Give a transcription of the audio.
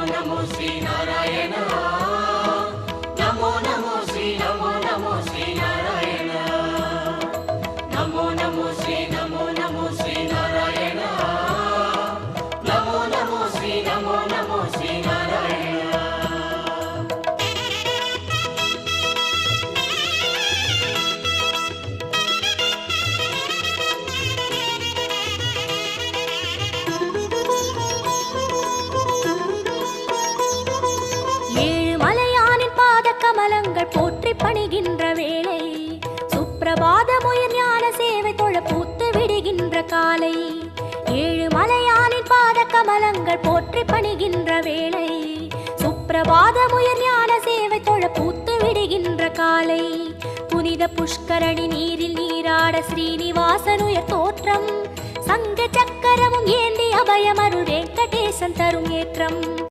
नमो श्री नारायण नमो नमो श्री नारायण नमो नमो श्री नारायण नमो नमो श्री नारायण கமலங்கள் போற்றி பணிகின்ற வேளை சுப்பிரபாதமுயர் ஞான சேவை தொழ பூத்து விடுகின்ற காலை ஏழு மலையானின் பாத கமலங்கள் போற்றி பணிகின்ற வேளை சுப்பிரபாதமுயர் ஞான சேவை தொழ பூத்து விடுகின்ற காலை புனித புஷ்கரணி நீரில் நீராட ஸ்ரீனிவாசனுயர் தோற்றம் சங்க சக்கரமும் ஏந்தி அபயமருள் வெங்கடேசன் தரும் ஏற்றம்